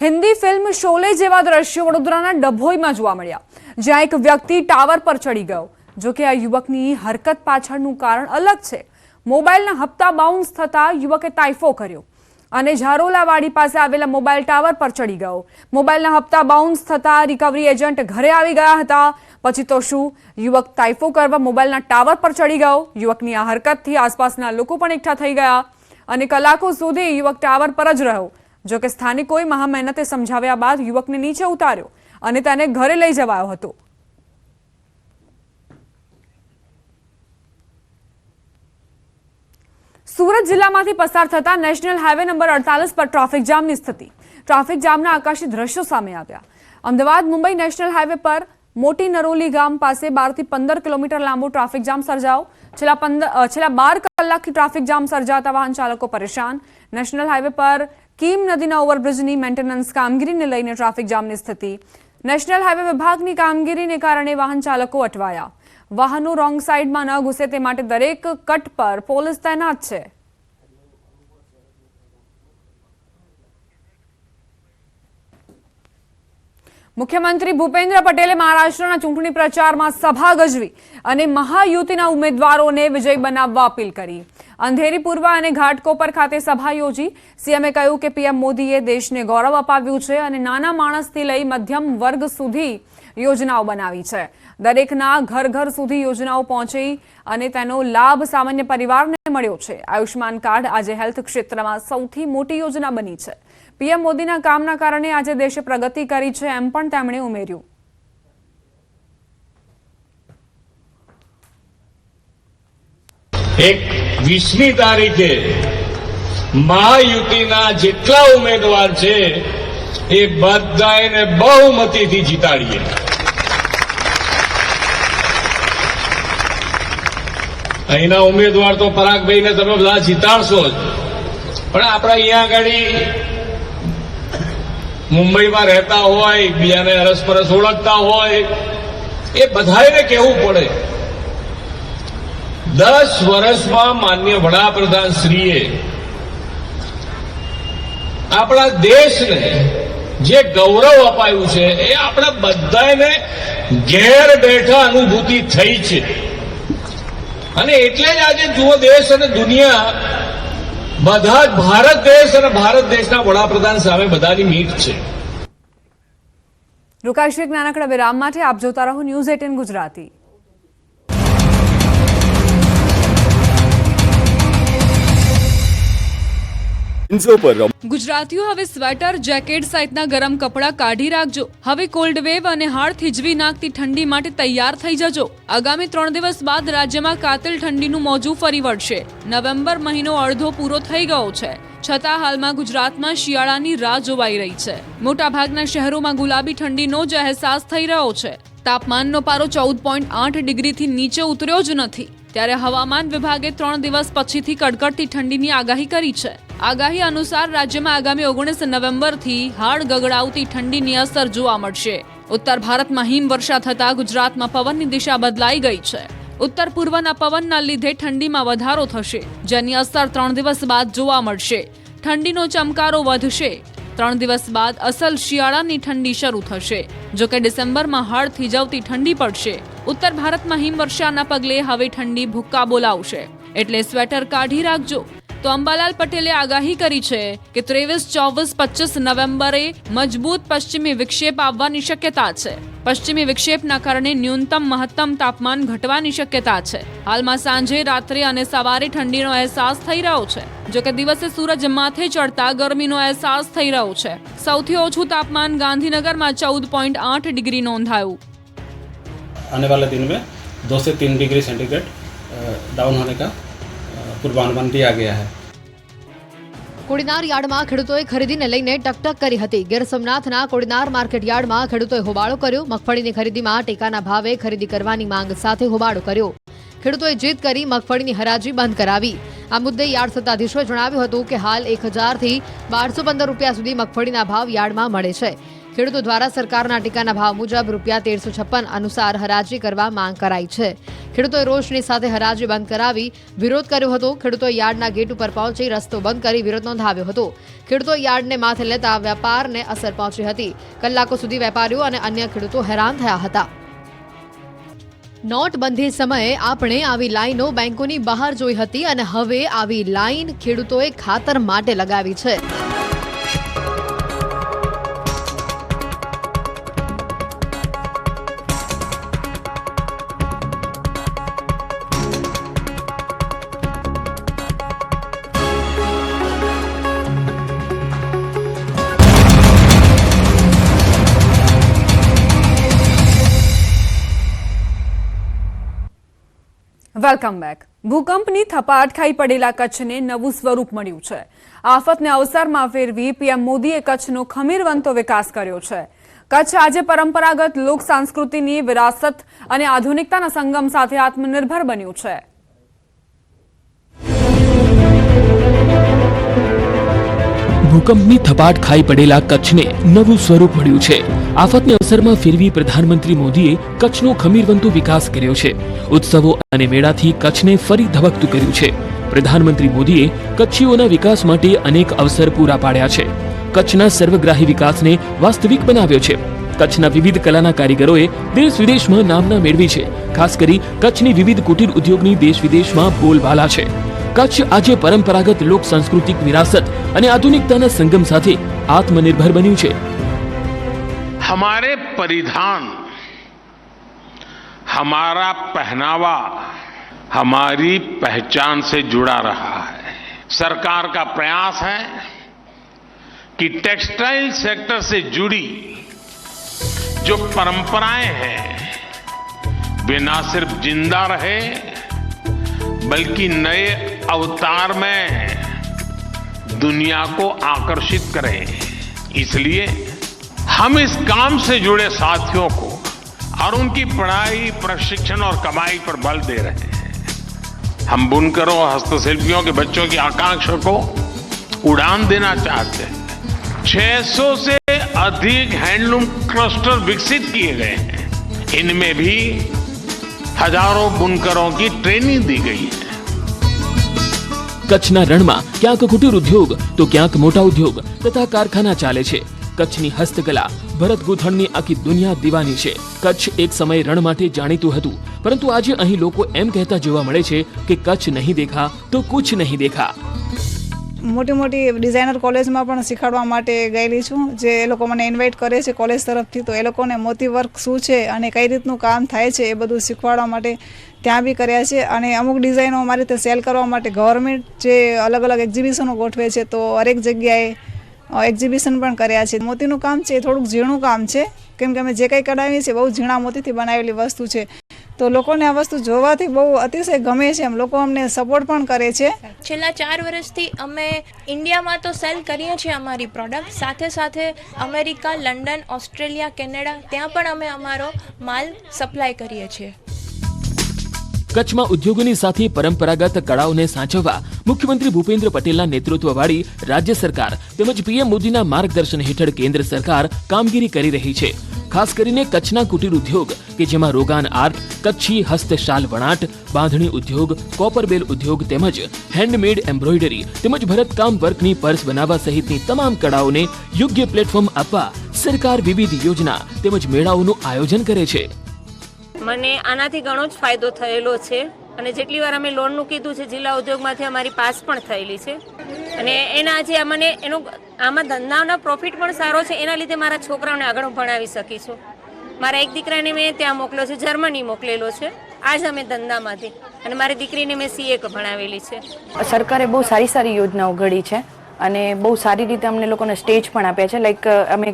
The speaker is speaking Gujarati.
हिंदी फिल्म शोले जेवा दृश्यो वडोदराना डभोईमां जोवा मळ्या, ज्यां एक व्यक्ति टावर पर चढ़ी गयो। जो कि आ युवकनी हरकत पाछळनुं कारण अलग छे। मोबाइलना हप्ता बाउंस थता युवके ताइफो कर्यो અને ઝારોલાવાડી પાસે આવેલા મોબાઈલ ટાવર પર ચડી ગયો। મોબાઈલના હપ્તા બાઉન્સ થતા રિકવરી એજન્ટ ઘરે આવી ગયા હતા। પછી તો શું, યુવક તાઇફો કરવા મોબાઈલના ટાવર પર ચડી ગયો। યુવકની આ હરકતથી આસપાસના લોકો પણ એકઠા થઈ ગયા અને કલાકો સુધી યુવક ટાવર પર જ રહ્યો। જો કે સ્થાનિકોએ મહા મહેનતે સમજાવ્યા બાદ યુવકને નીચે ઉતાર્યો અને તેને ઘરે લઈ જવાયો હતો। सूरत जिला में पसार थता नेशनल हाईवे नंबर 48 पर ट्राफिक जाम की स्थिति। ट्राफिक जामना आकाशी दृश्यों सामे आव्या। अमदावाद मुंबई नेशनल हाईवे पर मोटी नरोली गाम पास 12 થી 15 किलोमीटर लांबो ट्राफिक जाम सर्जायो। छेल्ला 12 कलाक की ट्राफिक जाम सर्जाता वाहन चालको परेशान। नेशनल हाईवे पर कीम नदीना ओवरब्रिजनी मेंटेनन्स कामगीरी ने लईने ट्राफिक जामनी स्थिति। नेशनल हाईवे विभागनी कामगीरीने कारणे वाहन चालको अटवाया। वाहनों रोंग साइड में न घुसे ते माटे दरेक कट पर पोलीस तैनात छे। मुख्यमंत्री भूपेन्द्र पटेले महाराष्ट्रना चूंटणी प्रचार में सभा गजवी अने महायुतिना उम्मीदवारोने विजयी बनाववा अपील करी। अंधेरी पूर्व अने घाटकोपर खाते सभा योजी सीएमए कह्युं के पीएम मोदीए देशने गौरव अपाव्युं छे अने नाना माणसथी लई मध्यम वर्ग सुधी योजनाओं बनावी छे। दरेकना घर घर सुधी योजनाओं पहोंची अने तेनो लाभ सामान्य परिवारने मळ्यो छे। आयुष्मान कार्ड आज हेल्थ क्षेत्रमां सौथी मोटी योजना बनी छे। पीएम मोदीना कामना कारणे आज देशे प्रगति करी छे एम पण તેમણે ઉમેર્યું। एक 20મી તારીખે महायुतिना જેટલા ઉમેદવાર છે એ બધાને બહુમતીથી જીતાડીએ। અહીંના ઉમેદવાર તો પરાગભાઈને તમે બધા જીતાડશો જ, પણ આપણે અહીંયા આગળ મુંબઈમાં રહેતા હોય, એકબીજાને અરસપરસ ઓળખતા હોય, એ બધાને કહેવું પડે। 10 વર્ષમાં માનનીય વડાપ્રધાન શ્રીએ આપણા દેશને જે ગૌરવ અપાયું છે એ આપણા બધાને ઘેર બેઠા અનુભૂતિ થઈ છે। અને એટલે જ આજે જુઓ દેશ અને દુનિયા બધા જ ભારત દેશ અને ભારત દેશના વડાપ્રધાન સામે બધાની મીટ છે। રોકાઈશું એક નાનકડા વિરામ માટે। આપ જોતા રહો ન્યૂઝ 18 ગુજરાતી। ગુજરાતીઓ હવે સ્વેટર, જેકેટ સહિતના ગરમ કપડાં કાઢી રાખજો। હવે કોલ્ડ વેવ અને હાડ થીજવી નાખતી ઠંડી માટે તૈયાર થઈ જજો। આગામી 3 દિવસ બાદ રાજ્યમાં કાતિલ ઠંડીનું મોજું ફરી વળશે। નવેમ્બર મહિનો અડધો પૂરો થઈ ગયો છે, છતાં હાલમાં ગુજરાતમાં શિયાળાની રાહ જોવાઈ રહી છે। મોટાભાગના શહેરોમાં ગુલાબી ઠંડીનો જ અહેસાસ થઈ રહ્યો છે। તાપમાનનો પારો 14.8 ડિગ્રીથી નીચે ઉતર્યો જ નથી, ત્યારે હવામાન વિભાગે 3 દિવસ પછીથી કડકડતી ઠંડીની આગાહી કરી છે। આગાહી અનુસાર રાજ્યમાં આગામી 19 નવેમ્બરથી હાડ ગગડાવતી ઠંડીની અસર જોવા મળશે। ઉત્તર ભારતમાં હિમવર્ષા થતા ગુજરાતમાં પવનની દિશા બદલાઈ ગઈ છે। ઉત્તર પૂર્વના પવનના લીધે ઠંડીમાં વધારો થશે, જેની અસર 3 દિવસ બાદ જોવા મળશે। ઠંડીનો ચમકારો વધશે। 3 દિવસ બાદ અસલ શિયાળાની ઠંડી શરૂ થશે। જો કે ડિસેમ્બરમાં હાડ થીજવતી ઠંડી પડશે। ઉત્તર ભારતમાં હિમવર્ષાના પગલે હવે ઠંડી ભૂક્કા બોલાવશે, એટલે સ્વેટર કાઢી રાખજો। તો અંબાલાલ પટેલે આગાહી કરી છે કે 23, 24, 25 નવેમ્બરે મજબૂત પશ્ચિમી વિક્ષેપ આવવાની શક્યતા છે। પશ્ચિમી વિક્ષેપના કારણે ન્યૂનતમ મહત્તમ તાપમાન ઘટવાની શક્યતા છે। હાલમાં સાંજે, રાત્રે અને સવારે ઠંડીનો અહેસાસ થઈ રહ્યો છે। જો કે દિવસે સૂરજ માથે ચડતા ગરમીનો અહેસાસ થઈ રહ્યો છે। સૌથી ઓછું તાપમાન ગાંધીનગરમાં 14.8 ડિગ્રી નોંધાયું। आने वाले दिन में 2 से 3 डिग्री सेंटीग्रेड डाउन होने का पूर्वानुमान दिया गया है। કોડીનાર યાર્ડમાં ખેડૂતોએ ખરીદીને લઈને ટકટક કરી હતી। ગીર સોમનાથના કોડીનાર માર્કેટ યાર્ડમાં ખેડૂતોએ હોબાળો કર્યો। મગફળીની ખરીદીમાં ટેકાના ભાવે ખરીદી કરવાની માંગ સાથે હોબાળો કર્યો। ખેડૂતોએ જીદ કરી મગફળીની હરાજી બંધ કરાવી। આ મુદ્દે યાર્ડ સત્તાધીશોએ જણાવ્યું હતું કે હાલ 1000 થી 1215 રૂપિયા સુધી મગફળીના ભાવ યાર્ડમાં મળે છે। ખેડૂતો દ્વારા સરકારના ટેકાના ભાવ મુજબ ₹1356 અનુસાર હરાજી કરવા માંગ કરાઈ છે. ખેડૂતોએ રોષની સાથે હરાજી બંધ કરાવી વિરોધ કર્યો હતો. ખેડૂતોએ યાર્ડના ગેટ ઉપર પહોંચી રસ્તો બંધ કરી વિરોધ નોંધાવ્યો હતો. ખેડૂતોએ યાર્ડને માથે લેતા વેપારને અસર પહોંચી હતી. કલાકો સુધી વેપારીઓ અને અન્ય ખેડૂતો હેરાન થયા હતા. નોટબંધી સમયે આપણે આવી લાઈનો બેંકોની બહાર જોઈ હતી અને હવે આવી લાઈન ખેડૂતોએ ખાતર માટે લગાવી છે. Welcome back. ભૂકંપની થપાટ ખાઈ પડેલા કચ્છને નવું સ્વરૂપ મળ્યું છે. આફતને અવસરમાં ફેરવી પીએમ મોદીએ કચ્છનો ખમીરવંતો વિકાસ કર્યો છે. કચ્છ આજે પરંપરાગત લોક સંસ્કૃતિની વિરાસત અને આધુનિકતાના સંગમ સાથે આત્મનિર્ભર બન્યું છે. ભૂકંપની થપાટ ખાઈ પડેલા કચ્છને નવું સ્વરૂપ મળ્યું છે. આફતને અવસરમાં ફેરવી પ્રધાનમંત્રી મોદીએ કચ્છનો ખમીરવંતો વિકાસ કર્યો છે. ઉત્સવો અને મેળાથી કચ્છને ફરી ધબકતું કર્યું છે. પ્રધાનમંત્રી મોદીએ કચ્છીઓના વિકાસ માટે અનેક અવસર પૂરા પાડ્યા છે. કચ્છના સર્વગ્રાહી વિકાસને વાસ્તવિક બનાવ્યો છે. કચ્છના વિવિધ કલાના કારીગરોએ દેશ વિદેશમાં નામના મેળવી છે. ખાસ કરી કચ્છની વિવિધ કુટીર ઉદ્યોગની દેશ વિદેશમાં બોલબાલા છે. કચ્છ આજે પરંપરાગત લોક સાંસ્કૃતિક વિરાસત અને આધુનિકતાના સંગમ સાથે આત્મનિર્ભર બન્યું છે. हमारे परिधान, हमारा पहनावा हमारी पहचान से जुड़ा रहा है. सरकार का प्रयास है कि टेक्सटाइल सेक्टर से जुड़ी जो परंपराएं हैं वे ना सिर्फ जिंदा रहे बल्कि नए अवतार में दुनिया को आकर्षित करें. इसलिए हम इस काम से जुड़े साथियों को और उनकी पढ़ाई, प्रशिक्षण और कमाई पर बल दे रहे हैं. हम बुनकरों और हस्तशिल्पियों के बच्चों की आकांक्षा को उड़ान देना चाहते हैं. 600 से अधिक हैंडलूम क्लस्टर विकसित किए गए हैं. इनमें भी हजारों बुनकरों की ट्रेनिंग दी गई है. કચ્છના રણમાં ક્યાંક કુટીર ઉદ્યોગ તો ક્યાંક મોટા ઉદ્યોગ તથા કારખાના ચાલે છે. કચ્છની હસ્તકલા ભરત ગૂંથણની આખી દુનિયા દીવાની છે. કચ્છ એક સમય રણ માટે જાણીતું હતું, પરંતુ આજે અહીં લોકો એમ કહેતા જોવા મળે છે કે કચ્છ નહીં દેખા તો કુછ નહીં દેખા. મોટી મોટી ડિઝાઇનર કોલેજમાં પણ શીખવાડવા માટે ગયેલી છું. જે એ લોકો મને ઇન્વાઇટ કરે છે કોલેજ તરફથી, તો એ લોકોને મોતી વર્ક શું છે અને કઈ રીતનું કામ થાય છે એ બધું શીખવાડવા માટે ત્યાં બી કર્યા છે. અને અમુક ડિઝાઇનો અમારી રીતે સેલ કરવા માટે ગવર્મેન્ટ જે અલગ અલગ એક્ઝિબિશનો ગોઠવે છે, તો હરેક જગ્યાએ એક્ઝિબિશન પણ કર્યા છે. મોતીનું કામ છે એ થોડુંક ઝીણું કામ છે, કેમ કે અમે જે કંઈ કઢાવીએ છીએ બહુ ઝીણા મોતીથી બનાવેલી વસ્તુ છે. તો લોકોને આ વસ્તુ જોવાથી બહુ અતિશય ગમે છે. એમ લોકો અમને સપોર્ટ પણ કરે છે. છેલ્લા 4 વર્ષથી અમે ઇન્ડિયામાં તો સેલ કરીએ છીએ અમારી પ્રોડક્ટ, સાથે સાથે અમેરિકા, લંડન, ઓસ્ટ્રેલિયા, કેનેડા ત્યાં પણ અમે અમારો માલ સપ્લાય કરીએ છીએ. કચ્છમાં ઉદ્યોગોની સાથે પરંપરાગત કળાઓને સાચવવા મુખ્યમંત્રી ભૂપેન્દ્ર પટેલના નેતૃત્વવાળી રાજ્ય સરકાર તેમજ પીએમ મોદીના માર્ગદર્શન હેઠળ કેન્દ્ર સરકાર કામગીરી કરી રહી છે. ખાસ કરીને કચ્છના કુટીર ઉદ્યોગ કે જેમાં રોગાન આર્ટ, કચ્છી હસ્તશાલ વણાટ, બાંધણી ઉદ્યોગ, કોપરબેલ ઉદ્યોગ તેમજ હેન્ડમેડ એમ્બ્રોઇડરી તેમજ ભરતકામ વર્કની પર્સ બનાવવા સહિતની તમામ કળાઓને યોગ્ય પ્લેટફોર્મ આપવા સરકાર વિવિધ યોજના તેમજ મેળાઓનું આયોજન કરે છે. મને આનાથી ઘણો જ ફાયદો થયેલો છે અને જેટલી વાર અમે લોનનું કીધું છે જિલ્લા ઉદ્યોગમાંથી અમારી પાસ પણ થયેલી છે અને એના જે મને એનો આમાં ધંધાનો પ્રોફિટ પણ સારો છે. એના લીધે મારા છોકરાઓને આગળ ભણાવી શકી છું. મારા એક દીકરાને મેં ત્યાં મોકલ્યો છે, જર્મની મોકલેલો છે આજ અમે ધંધામાંથી, અને મારી દીકરીને મેં CA ભણાવેલી છે. સરકારે બહુ સારી યોજનાઓ ઘડી છે અને બહુ સારી રીતે અમને લોકોને સ્ટેજ પણ આપ્યા છે. લાઈક અમે